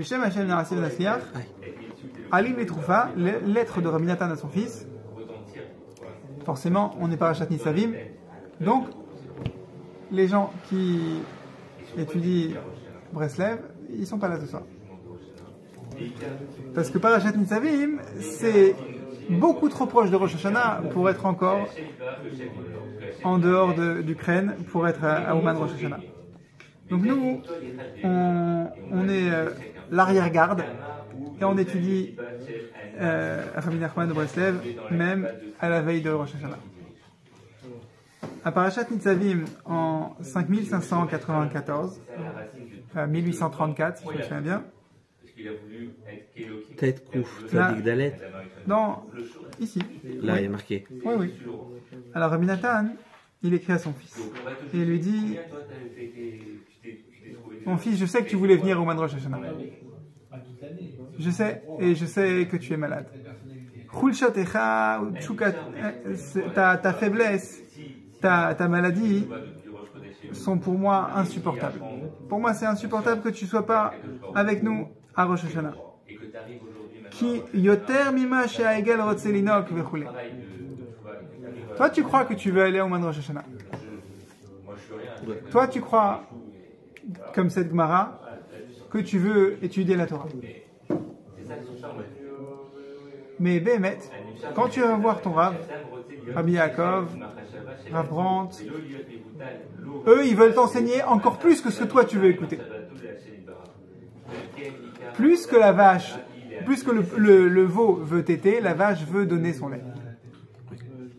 Beshem Hashem Narasim Nasliach, Alim Letroufa, lettre de Rabbi Nathan à son fils. Forcément, on n'est pas Parashat Nitzavim. Donc, les gens qui étudient Breslev, ils sont pas là ce soir. Parce que Parashat Nitzavim, c'est beaucoup trop proche de Rosh Hashanah pour être encore en dehors d'Ukraine, pour être à Ouman Rosh Hashanah. Donc nous, on est l'arrière-garde et on étudie Rabbi Nachman de Breslev, même à la veille de Rosh Hashanah. À Parashat Nitzavim, en 5594, 1834, si je me souviens bien. Tête, Kouf, Tzadik Dalet. Non, ici. Là, il y a marqué. Oui, oui. Alors Rabbi Nathan, il écrit à son fils. Et il lui dit: mon fils, je sais que tu voulais venir au mois de Rosh Hashanah. Je sais, et je sais que tu es malade. Ta faiblesse, ta maladie sont pour moi insupportables. Pour moi, c'est insupportable que tu ne sois pas avec nous à Rosh Hashanah. Ki yoter mima she'aegel rotze linok vechule. Toi, tu crois que tu veux aller au mois de Rosh Hashanah. Toi, tu crois, comme cette Gemara, que tu veux étudier la Torah. Mais Béhémet, quand tu vas voir ton Rav, Rabbi Yaakov, Rav Brandt, eux, ils veulent t'enseigner encore plus que ce que toi tu veux écouter. Plus que la vache, plus que le veau veut téter, la vache veut donner son lait.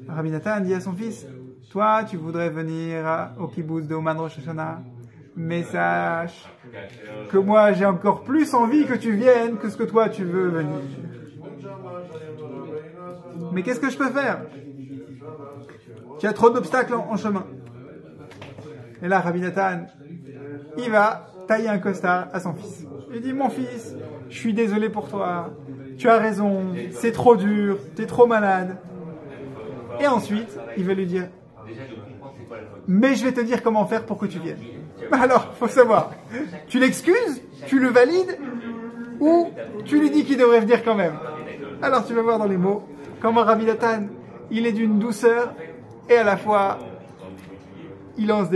Rabbi Nathan dit à son fils: toi, tu voudrais venir au kibbutz de Ouman Rosh Hashanah, mais sache que moi, j'ai encore plus envie que tu viennes que ce que toi tu veux venir. Mais qu'est-ce que je peux faire? Tu as trop d'obstacles en chemin. Et là, Rabbi Nathan, il va tailler un costard à son fils. Il dit: mon fils, je suis désolé pour toi, tu as raison, c'est trop dur, tu es trop malade. Et ensuite, il va lui dire: mais je vais te dire comment faire pour que tu viennes. Alors, faut savoir, tu l'excuses, tu le valides, ou tu lui dis qu'il devrait venir quand même. Alors tu vas voir dans les mots comment Rabbi Nathan, il est d'une douceur, et à la fois, il lance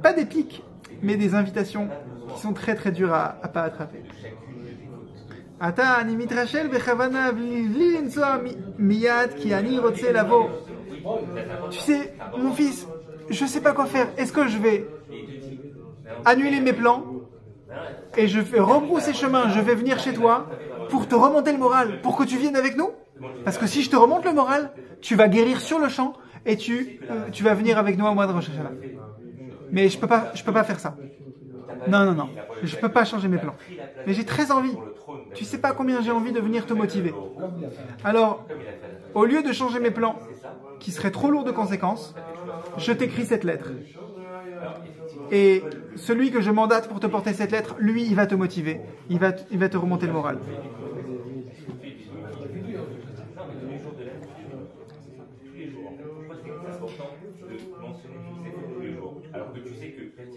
pas des pics, mais des invitations qui sont très très dures à pas attraper. Tu sais, mon fils, je sais pas quoi faire. Est-ce que je vais annuler mes plans et je vais rebrousser chemin, je vais venir chez toi pour te remonter le moral, pour que tu viennes avec nous? Parce que si je te remonte le moral, tu vas guérir sur le champ et tu vas venir avec nous au mois de Rosh Hashanah. Mais je peux pas faire ça. Non, je peux pas changer mes plans. Mais j'ai très envie. Tu sais pas combien j'ai envie de venir te motiver. Alors, au lieu de changer mes plans, qui seraient trop lourds de conséquences, je t'écris cette lettre. Et celui que je mandate pour te porter cette lettre, lui, il va te motiver. Il va te remonter le moral.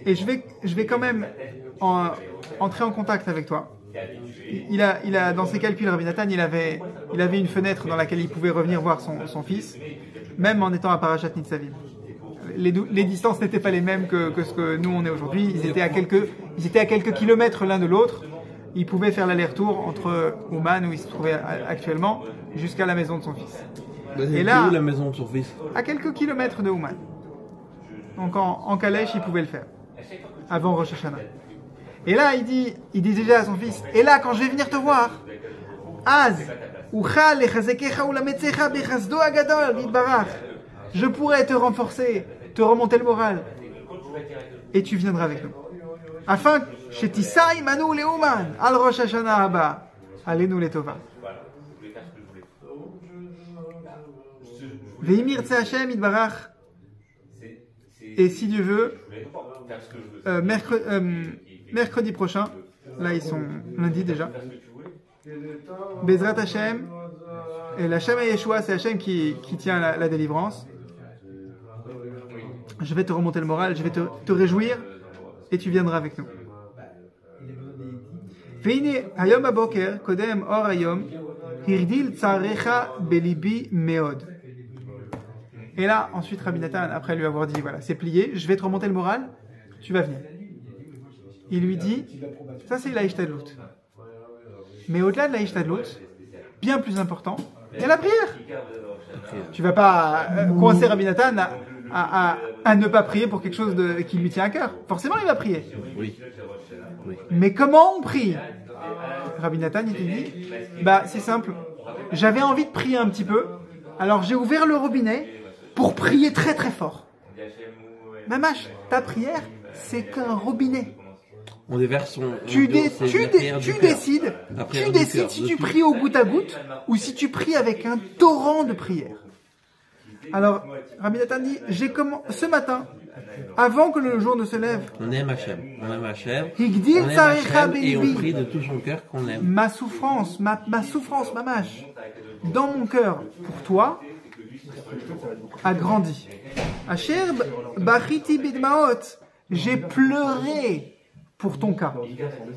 Et je vais quand même entrer en contact avec toi. Il a dans ses calculs, Rabbi Nathan, il avait une fenêtre dans laquelle il pouvait revenir voir son fils, même en étant à Parashat Nitzavim. Les distances n'étaient pas les mêmes que ce que nous on est aujourd'hui. Ils étaient à quelques kilomètres l'un de l'autre. Ils pouvaient faire l'aller-retour entre Ouman, où il se trouvait actuellement, jusqu'à la maison de son fils. Et là, où la maison de son fils? À quelques kilomètres de Ouman. Donc en calèche, il pouvait le faire avant Rosh Hashanah. Et là, il dit déjà à son fils: et là, quand je vais venir te voir, je pourrais te renforcer, te remonter le moral, et tu viendras avec nous. Afin shetisai manu leuman al Rosh Hashanah haba alenu letova. Veimir tse Hashem itbarach. Et si Dieu veut, mercredi prochain, là ils sont lundi déjà, Bezrat Hashem, et la Hashem et Yeshua, c'est Hashem qui tient la délivrance. Je vais te remonter le moral, je vais te réjouir, et tu viendras avec nous. והנה, היום בבוקר, קודם אור היום, הרדיל צערך בליבי מאוד. Et là, ensuite, Rabbi Nathan, après lui avoir dit, voilà, c'est plié, je vais te remonter le moral, tu vas venir. Il lui dit, ça c'est la Ishtadlut. Mais au-delà de la Ishtadlut, bien plus important, il y a la prière. Tu vas pas coincer Rabbi Nathan à ne pas prier pour quelque chose qui lui tient à cœur. Forcément, il va prier. Oui. Mais comment on prie? Rabbi Nathan, il te dit, bah c'est simple, j'avais envie de prier un petit peu, alors j'ai ouvert le robinet pour prier très très fort. Mamash, ta prière, c'est qu'un robinet. On déverse son... Tu décides si tu pries au goutte à goutte ou si tu pries avec un torrent de prière. Alors, Rabbi Nathan dit, ce matin, avant que le jour ne se lève, on aime Hachem. On aime Hachem. Higdil Tzarecha Et on Belibi. prie de tout son cœur qu'on aime. Ma souffrance, ma mâche, dans mon cœur, pour toi, a grandi. Asher Bachiti Bidmaot. J'ai pleuré pour ton cas.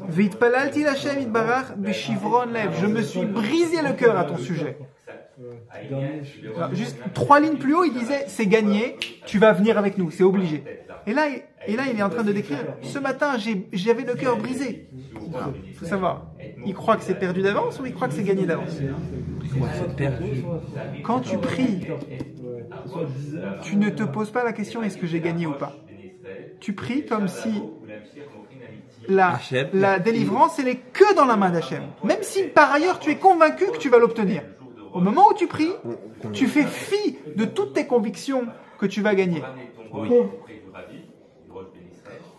Vitpalalti Hashem Itbarach Beshivron Lev. Je me suis brisé le cœur à ton sujet. Alors, juste 3 lignes plus haut, il disait, c'est gagné, tu vas venir avec nous, c'est obligé. Et là, il est en train de décrire, ce matin, j'avais le cœur brisé. Il faut savoir, il croit que c'est perdu d'avance ou il croit que c'est gagné d'avance? C'est perdu. Quand tu pries, tu ne te poses pas la question, est-ce que j'ai gagné ou pas? Tu pries comme si la délivrance, elle est que dans la main d'Hachem. Même si par ailleurs, tu es convaincu que tu vas l'obtenir. Au moment où tu pries, tu fais fi de toutes tes convictions que tu vas gagner. Oui.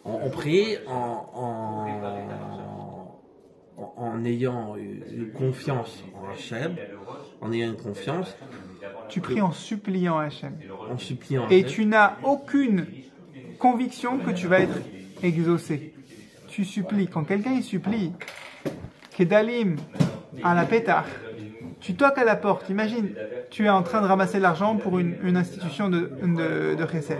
On prie en ayant une confiance en Hachem, en ayant une confiance. Tu pries en suppliant Hachem. En suppliant Et Hachem. tu n'as aucune conviction que tu vas être exaucé. Tu supplies. Quand quelqu'un il supplie, Kedalim à la pétard, tu toques à la porte, imagine, tu es en train de ramasser de l'argent pour une institution de chesed.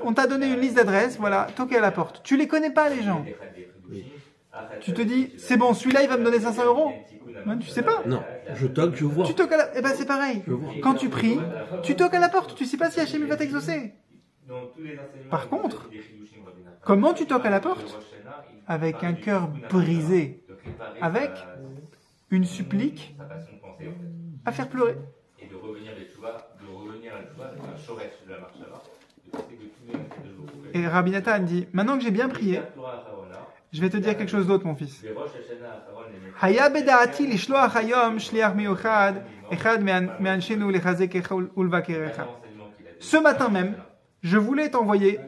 On t'a donné une liste d'adresses, voilà, toquer à la porte. Tu les connais pas les gens. Tu te dis, c'est bon, celui-là il va me donner 500 €. Non, tu sais pas. Non, je toque, je vois. Tu toques à la... Eh ben c'est pareil. Quand tu pries, tu toques à la porte, tu sais pas si Hachem va t'exaucer. Par contre, comment tu toques à la porte? Avec un cœur brisé, avec une supplique à faire pleurer. Et Rabbi Nathan dit, maintenant que j'ai bien prié, je vais te dire quelque chose d'autre, mon fils. Haya bedaati lishloach hayom shliach miyuchad echad me'anshenu lechazek ulvakerecha. Ce matin même, je voulais t'envoyer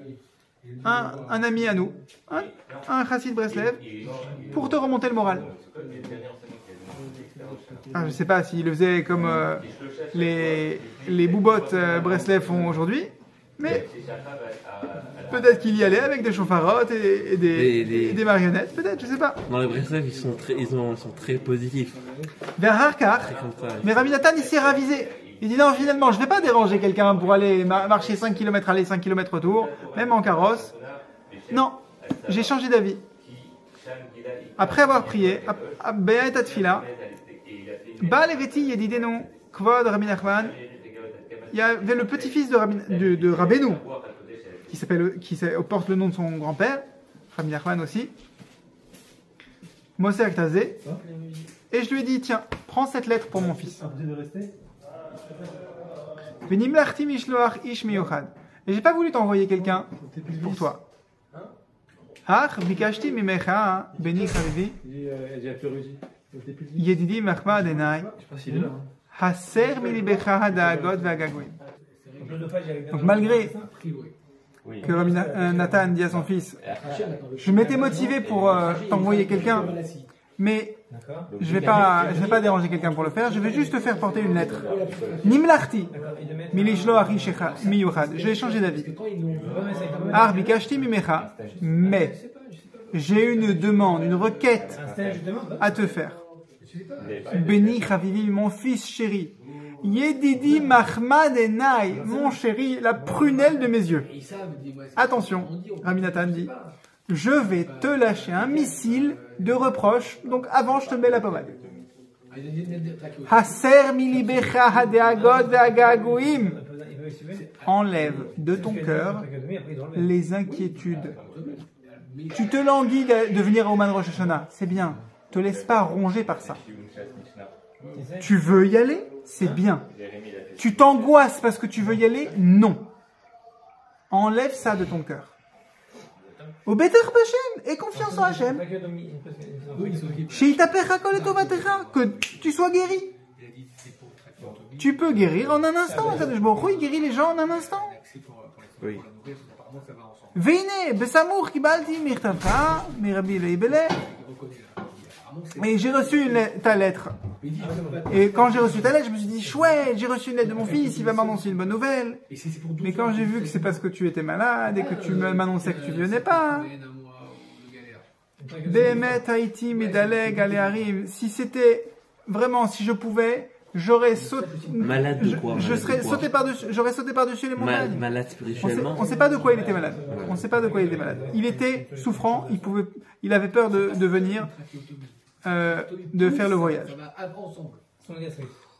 un ami à nous, un chassid Breslev, pour te remonter le moral. Je ne sais pas s'il le faisait comme les boubottes Breslev font aujourd'hui, mais peut-être qu'il y allait avec des chauffarottes et des marionnettes, peut-être, je ne sais pas. Dans les Breslev, ils sont très positifs. Vers Harkar, mais Rabbi Nathan, il s'est ravisé. Il dit non, finalement, je ne vais pas déranger quelqu'un pour aller marcher 5 km aller, 5 km retour, même en carrosse. Non, j'ai changé d'avis. Après avoir prié, Be'et Atfila, Baal Eveti Yedidenu Kvod Rabbi Nachman, il y avait le petit-fils de Rabbeinu, qui porte le nom de son grand-père, Rabbi Nachman aussi, Moshe Aktazé, et je lui ai dit, tiens, prends cette lettre pour mon fils. Et j'ai pas voulu t'envoyer quelqu'un pour toi. Yedidi Mahmad Enai. Haser milibecha hadagot v'agagoim. Donc malgré que Rabbi Nathan dit à son fils, je m'étais motivé pour t'envoyer quelqu'un, mais je vais pas déranger quelqu'un pour le faire, je vais juste te faire porter une lettre. Nimlachti milishloach ishecha miyuchad. Je vais changer d'avis. Ar bikashti mimecha, mais j'ai une demande, une requête à te faire. Béni Chavivi, mon fils chéri. Yedidi Mahmad Enai, mon chéri, la prunelle de mes yeux. Attention, Rabbi Nathan dit, je vais te lâcher un missile de reproche. Donc avant, je te mets la pommade. Haser milibecha hadeagot ve'agagoim. Enlève de ton cœur les inquiétudes. Tu te languis de venir au Man Rosh Hashanah, c'est bien. Te laisse pas ronger par ça. Tu veux y aller, c'est bien. Tu t'angoisses parce que tu veux y aller, non. Enlève ça de ton cœur. Au Beter B'Hashem, et confiance en Hachem. Que tu sois guéri. Tu peux guérir en un instant. Il guérit les gens en un instant. Oui. Veine, Besamour, Kibalti, Mirtavcha, Mirabi Leibele. Et j'ai reçu ta lettre. Et quand j'ai reçu ta lettre, je me suis dit, chouette, j'ai reçu une lettre de mon fils, il va m'annoncer une bonne nouvelle. Mais quand j'ai vu que c'est parce que tu étais malade et que tu m'annonçais que tu venais pas. Behemet Haïti, Medaleg, Aléarim. Si c'était vraiment, si je pouvais, j'aurais sauté. Malade de quoi? J'aurais sauté par-dessus les montagnes. Malade spirituellement. On ne sait pas de quoi il était malade. On ne sait pas de quoi il était malade. Il était souffrant, il avait peur de venir. De faire le voyage.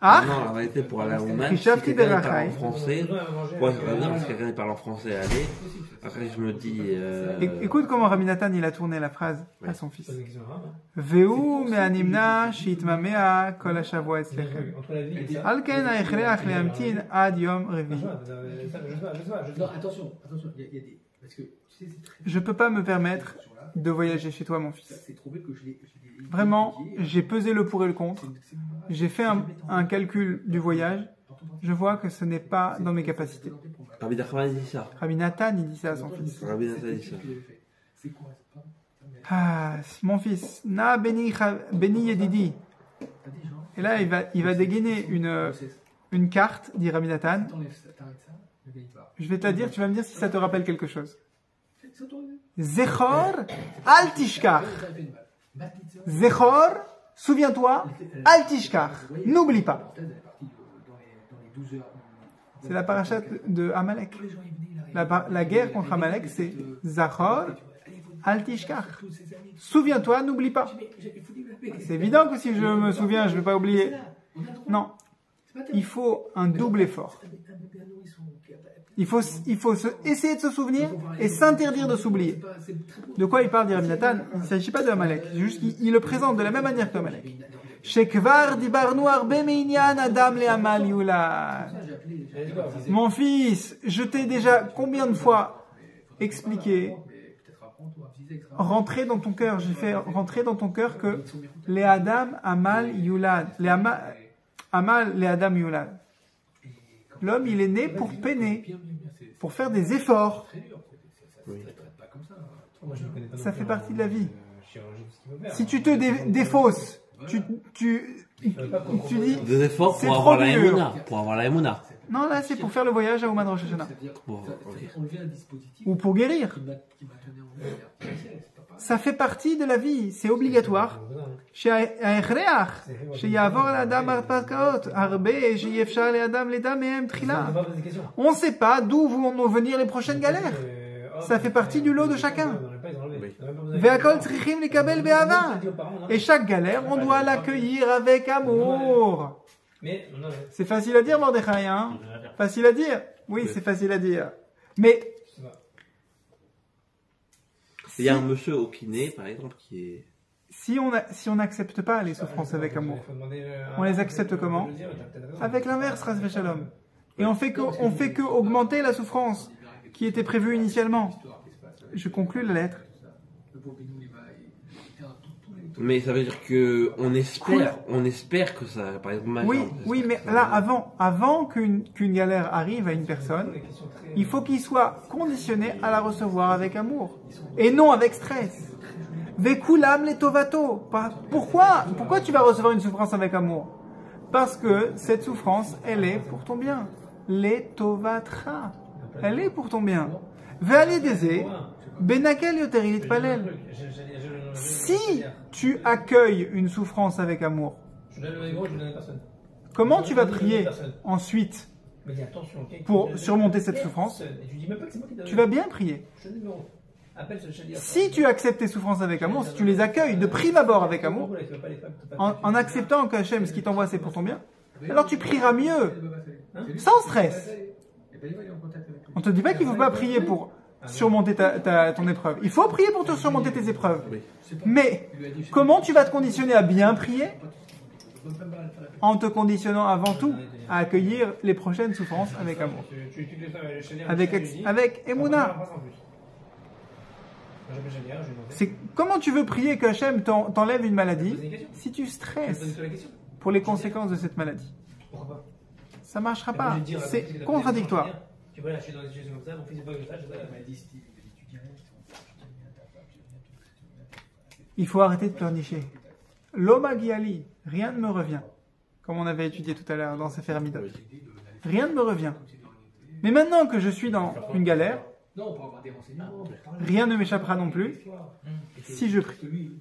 Ah non, la vérité, pour aller à Ouman, si quelqu'un parle en français, moi je bien parce que quelqu'un parle en français, allez. Après je me dis... Écoute comment Rabbi Nathan il a tourné la phrase à son fils. Veu me'animna sheitmamea kol hashavua etzlechem. Al ken ha'echreach le'amtin ad yom revi'i. Attention, il y a des... Parce que, je peux pas me permettre de voyager chez toi, mon fils. Vraiment, j'ai pesé le pour et le contre. J'ai fait un calcul du voyage. Je vois que ce n'est pas dans mes capacités. Rabbi Nachman dit ça. Rabbi Nathan, il dit ça à son fils. Rabbi Nathan dit ça. Ah, mon fils, na beni yedidi. Et là, il va dégainer une carte, dit Rabbi Nathan. Je vais te la dire, tu vas me dire si ça te rappelle quelque chose. Zechor al tishkach. Zechor, souviens-toi, al tishkach. N'oublie pas. C'est la parachate de Amalek. La guerre contre Amalek, c'est Zachor al tishkach. Souviens-toi, n'oublie pas. C'est évident que si je me souviens, je ne vais pas oublier. Non. Il faut un double effort. Il faut essayer de se souvenir et s'interdire de s'oublier. De quoi il parle, dit Rabbi Nathan? Il ne s'agit pas de Amalek. C'est juste qu'il le présente de la même manière que Amalek. Shekvar dibarnu arbe meinyan adam le amal yulad. Mon fils, je t'ai déjà combien de fois expliqué, rentrer dans ton cœur, j'ai fait rentrer dans ton cœur que les adam amal yulad. Amal le adam yulad. L'homme, il est né pour peiner, pour faire des efforts. Ça fait partie de la vie. Si tu te défausses, tu dis... Des efforts pour avoir la émouna. Pour avoir la émouna. Non, là, c'est pour faire le voyage à Ouman Rosh Hashanah. Ou pour guérir. Ça fait partie de la vie, c'est obligatoire. On ne sait pas d'où vont venir les prochaines galères. Ça fait partie du lot de chacun. Et chaque galère, on doit l'accueillir avec amour. C'est facile à dire, Mordechai, hein? Facile à dire? Oui, c'est facile à dire. Mais il y a un monsieur au kiné, par exemple, qui est... Si on n'accepte pas les souffrances avec amour, on les accepte comment? Avec l'inverse, Ras Veshalom. Et on fait que augmenter la souffrance qui était prévue initialement. Je conclus la lettre. Mais ça veut dire que on espère que ça, par exemple, oui, mais là, avant qu'une galère arrive à une personne, il faut qu'il soit conditionné à la recevoir avec amour et non avec stress. Vekulam le tovato. Pourquoi tu vas recevoir une souffrance avec amour? Parce que cette souffrance, elle est pour ton bien. Les tovatra. Elle est pour ton bien. Ve'ali dezé, benakel yoterilit palel. Si tu accueilles une souffrance avec amour, comment tu vas prier ensuite pour surmonter cette souffrance? Tu vas bien prier. Si tu acceptes tes souffrances avec amour, si tu les accueilles de prime abord avec amour, en acceptant que Hachem, ce qui t'envoie, c'est pour ton bien, alors tu prieras mieux, sans stress. On ne te dit pas qu'il ne faut pas prier pour surmonter ton épreuve. Il faut prier pour te surmonter tes épreuves. Mais comment tu vas te conditionner à bien prier? En te conditionnant avant tout à accueillir les prochaines souffrances avec amour. Avec Emouna. Comment tu veux prier que Hachem t'enlève une maladie si tu stresses pour les conséquences de cette maladie? Ça ne marchera pas. C'est contradictoire. Il faut arrêter de pleurnicher. L'Oma Giali, rien ne me revient. Comme on avait étudié tout à l'heure dans Sefer Midot. Rien ne me revient. Mais maintenant que je suis dans une galère, rien ne m'échappera non plus si je prie.